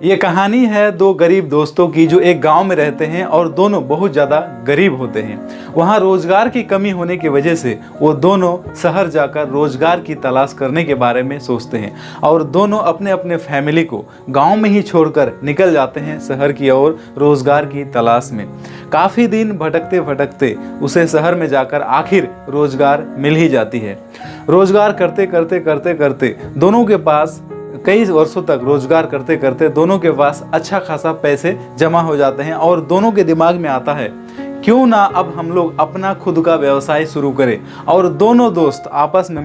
ये कहानी है दो गरीब दोस्तों की जो एक गांव में रहते हैं और दोनों बहुत ज़्यादा गरीब होते हैं। वहाँ रोजगार की कमी होने की वजह से वो दोनों शहर जाकर रोजगार की तलाश करने के बारे में सोचते हैं और दोनों अपने अपने फैमिली को गांव में ही छोड़कर निकल जाते हैं शहर की ओर रोजगार की तलाश में। काफ़ी दिन भटकते भटकते उसे शहर में जाकर आखिर रोजगार मिल ही जाती है। रोजगार करते करते करते करते दोनों के पास कई वर्षों तक रोजगार करते करते दोनों के पास अच्छा खासा पैसे जमा हो जाते हैं और दोनों के दिमाग में आता है क्यों ना अब हम लोग अपना खुद का व्यवसाय शुरू करें। और दोनों दोस्त आपस में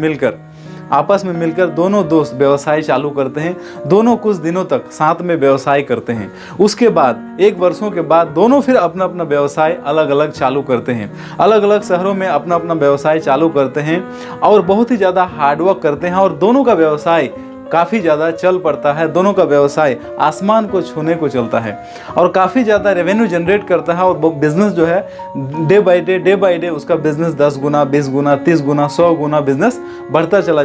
मिलकर दोनों दोस्त व्यवसाय चालू करते हैं। दोनों कुछ दिनों तक साथ में व्यवसाय करते हैं। उसके बाद एक वर्षों के बाद दोनों फिर अपना अपना व्यवसाय अलग अलग चालू करते हैं। अलग अलग शहरों में अपना अपना व्यवसाय चालू करते हैं और बहुत ही ज़्यादा हार्डवर्क करते हैं और दोनों का व्यवसाय काफ़ी ज़्यादा चल पड़ता है। दोनों का व्यवसाय आसमान को छूने को चलता है और काफ़ी ज़्यादा रेवेन्यू जनरेट करता है। और वो बिज़नेस जो है डे बाय डे उसका बिज़नेस 10 गुना 20 गुना 30 गुना 100 गुना बिज़नेस बढ़ता चला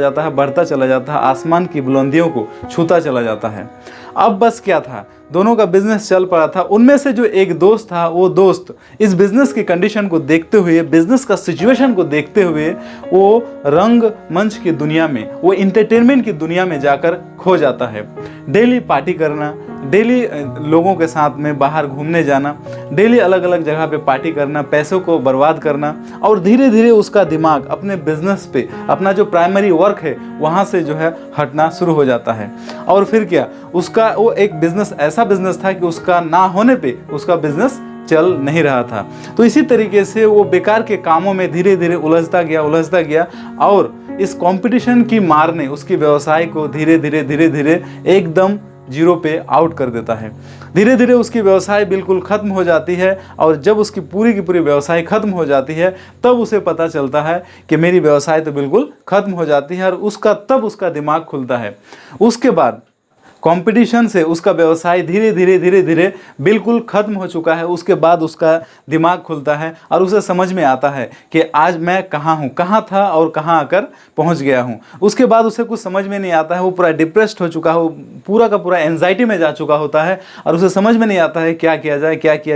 जाता है, आसमान की बुलंदियों को छूता चला जाता है। अब बस क्या था, दोनों का बिजनेस चल पड़ा था। उनमें से जो एक दोस्त था वो दोस्त इस बिज़नेस की कंडीशन को देखते हुए, बिज़नेस का सिचुएशन को देखते हुए वो रंग मंच की दुनिया में, वो इंटरटेनमेंट की दुनिया में जाकर खो जाता है। डेली पार्टी करना, डेली लोगों के साथ में बाहर घूमने जाना, डेली अलग अलग जगह पे पार्टी करना, पैसों को बर्बाद करना और धीरे धीरे उसका दिमाग अपने बिजनेस पे, अपना जो प्राइमरी वर्क है वहाँ से जो है हटना शुरू हो जाता है। और फिर क्या, उसका वो एक बिजनेस ऐसा बिजनेस था कि उसका ना होने पे उसका बिजनेस चल नहीं रहा था। तो इसी तरीके से वो बेकार के कामों में धीरे धीरे उलझता गया और इस कंपटीशन की मार ने उसकी व्यवसाय को धीरे धीरे एकदम जीरो पे आउट कर देता है। धीरे धीरे उसकी व्यवसाय बिल्कुल ख़त्म हो जाती है और जब उसकी पूरी की पूरी व्यवसाय ख़त्म हो जाती है तब उसे पता चलता है कि मेरी व्यवसाय तो बिल्कुल ख़त्म हो जाती है और तब उसका दिमाग खुलता है। उसके बाद कंपटीशन से उसका व्यवसाय धीरे धीरे बिल्कुल ख़त्म हो चुका है। उसके बाद उसका दिमाग खुलता है और उसे समझ में आता है कि आज मैं कहाँ था और कहाँ आकर पहुंच गया हूं। उसके बाद उसे कुछ समझ में नहीं आता है, वो पूरा डिप्रेस्ड हो चुका है, वो पूरा का पूरा एंजाइटी में जा चुका होता है और उसे समझ में नहीं आता है क्या किया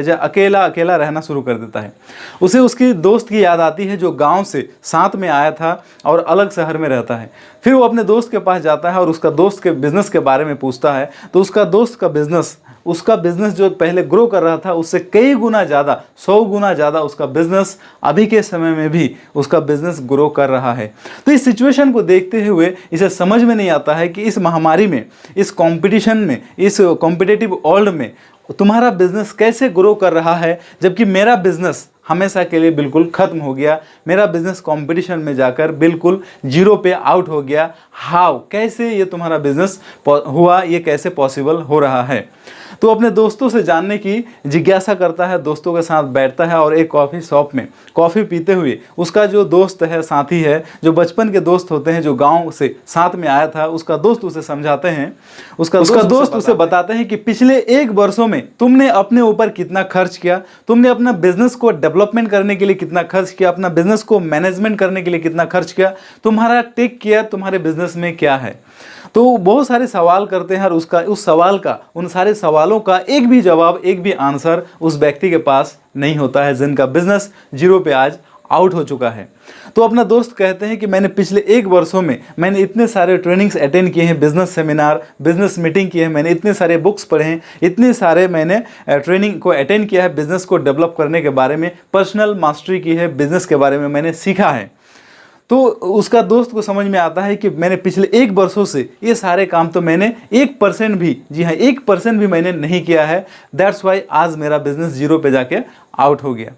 जाए। अकेला रहना शुरू कर देता है। उसे उसकी दोस्त की याद आती है जो गाँव से साथ में आया था और अलग शहर में रहता है। फिर वो अपने दोस्त के पास जाता है और उसका दोस्त के बिज़नेस के बारे में पूछता है तो उसका दोस्त का उसका बिज़नेस जो पहले ग्रो कर रहा था उससे कई गुना ज़्यादा, 100 गुना ज़्यादा उसका बिज़नेस अभी के समय में भी उसका बिज़नेस ग्रो कर रहा है। तो इस सिचुएशन को देखते हुए इसे समझ में नहीं आता है कि इस महामारी में, इस कंपटीशन में, इस कॉम्पिटिटिव वर्ल्ड में तुम्हारा बिज़नेस कैसे ग्रो कर रहा है जबकि मेरा बिज़नेस हमेशा के लिए बिल्कुल ख़त्म हो गया। मेरा बिज़नेस कंपटीशन में जाकर बिल्कुल जीरो पे आउट हो गया। कैसे ये तुम्हारा बिज़नेस हुआ, ये कैसे पॉसिबल हो रहा है। तो अपने दोस्तों से जानने की जिज्ञासा करता है, दोस्तों के साथ बैठता है और एक कॉफ़ी शॉप में कॉफ़ी पीते हुए उसका जो दोस्त है, साथी है, जो बचपन के दोस्त होते हैं, जो गांव से साथ में आया था, उसका दोस्त उसे समझाते हैं, उसका दोस्त उसे बताते हैं कि पिछले 1 वर्षों में तुमने अपने ऊपर कितना खर्च किया, तुमने अपना बिजनेस को डेवलपमेंट करने के लिए कितना खर्च किया, अपना बिजनेस को मैनेजमेंट करने के लिए कितना खर्च किया, तुम्हारा टेक केयर तुम्हारे बिजनेस में क्या है। तो बहुत सारे सवाल करते हैं और उन सारे सवालों का एक भी जवाब, एक भी आंसर उस व्यक्ति के पास नहीं होता है जिनका बिजनेस जीरो पे आज आउट हो चुका है। तो अपना दोस्त कहते हैं कि मैंने पिछले 1 वर्षों में मैंने इतने सारे ट्रेनिंग्स अटेंड किए हैं, बिजनेस सेमिनार, बिजनेस मीटिंग किए हैं, मैंने इतने सारे बुक्स पढ़े हैं, इतने सारे मैंने ट्रेनिंग को अटेंड किया है, बिजनेस को डेवलप करने के बारे में पर्सनल मास्टरी की है, बिजनेस के बारे में मैंने सीखा है। तो उसका दोस्त को समझ में आता है कि मैंने पिछले 1 वर्षों से ये सारे काम तो मैंने 1% भी, जी हाँ 1% भी मैंने नहीं किया है। दैट्स वाई आज मेरा बिजनेस जीरो पे जाके आउट हो गया।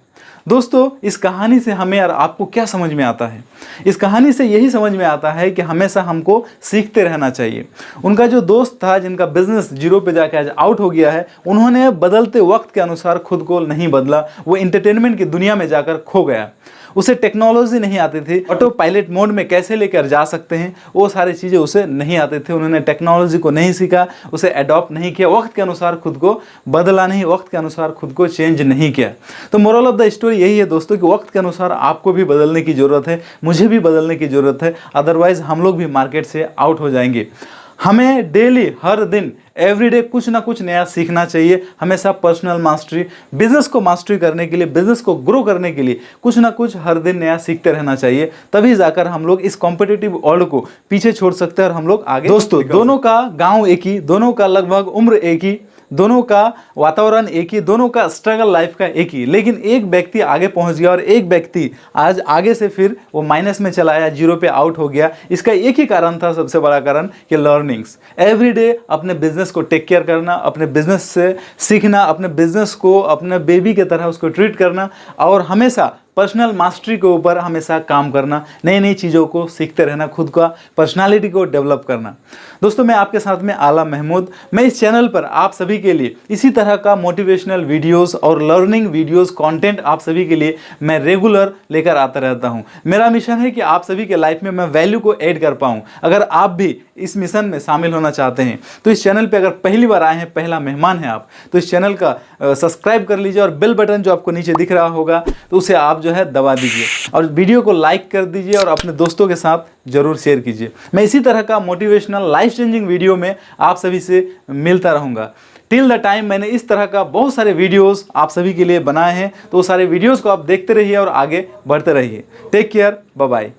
दोस्तों, इस कहानी से हमें और आपको क्या समझ में आता है? इस कहानी से यही समझ में आता है कि हमेशा हमको सीखते रहना चाहिए। उनका जो दोस्त था जिनका बिजनेस जीरो पे जाके आज आउट हो गया है, उन्होंने बदलते वक्त के अनुसार खुद को नहीं बदला। वो एंटरटेनमेंट की दुनिया में जाकर खो गया। उसे टेक्नोलॉजी नहीं आती थी, ऑटो पायलट मोड में कैसे लेकर जा सकते हैं वो सारी चीज़ें उसे नहीं आते थे। उन्होंने टेक्नोलॉजी को नहीं सीखा, उसे अडॉप्ट नहीं किया, वक्त के अनुसार खुद को बदला नहीं, वक्त के अनुसार खुद को चेंज नहीं किया। तो मोरल ऑफ द स्टोरी यही है दोस्तों कि वक्त के अनुसार आपको भी बदलने की ज़रूरत है, मुझे भी बदलने की ज़रूरत है, अदरवाइज़ हम लोग भी मार्केट से आउट हो जाएंगे। हमें डेली, हर दिन, एवरीडे कुछ ना कुछ नया सीखना चाहिए। हमेशा पर्सनल मास्टरी, बिजनेस को मास्टरी करने के लिए, बिजनेस को ग्रो करने के लिए कुछ ना कुछ हर दिन नया सीखते रहना चाहिए। तभी जाकर हम लोग इस कॉम्पिटिटिव वर्ल्ड को पीछे छोड़ सकते हैं और हम लोग आगे। दोस्तों, दोनों का गांव एक ही, दोनों का लगभग उम्र एक ही, दोनों का वातावरण एक ही, दोनों का स्ट्रगल लाइफ का एक ही, लेकिन एक व्यक्ति आगे पहुंच गया और एक व्यक्ति आज आगे से फिर वो माइनस में चला आया, जीरो पे आउट हो गया। इसका एक ही कारण था, सबसे बड़ा कारण, कि लर्निंग्स। एवरीडे अपने बिजनेस को टेक केयर करना, अपने बिजनेस से सीखना, अपने बिजनेस को अपने बेबी की तरह उसको ट्रीट करना और हमेशा पर्सनल मास्टरी के ऊपर हमेशा काम करना, नई नई चीज़ों को सीखते रहना, खुद का पर्सनालिटी को डेवलप करना। दोस्तों, मैं आपके साथ में आला महमूद। मैं इस चैनल पर आप सभी के लिए इसी तरह का मोटिवेशनल वीडियोस और लर्निंग वीडियोस कंटेंट आप सभी के लिए मैं रेगुलर लेकर आता रहता हूं। मेरा मिशन है कि आप सभी के लाइफ में मैं वैल्यू को ऐड कर पाऊं। अगर आप भी इस मिशन में शामिल होना चाहते हैं तो इस चैनल पर अगर पहली बार आए हैं, पहला मेहमान हैं आप, तो इस चैनल का सब्सक्राइब कर लीजिए और बेल बटन जो आपको नीचे दिख रहा होगा तो उसे आप जो है दबा दीजिए और वीडियो को लाइक कर दीजिए और अपने दोस्तों के साथ जरूर शेयर कीजिए। मैं इसी तरह का मोटिवेशनल लाइफ चेंजिंग वीडियो में आप सभी से मिलता रहूंगा। टिल द टाइम मैंने इस तरह का बहुत सारे वीडियोस आप सभी के लिए बनाए हैं, तो वो सारे वीडियोस को आप देखते रहिए और आगे बढ़ते रहिए। Take care, bye bye.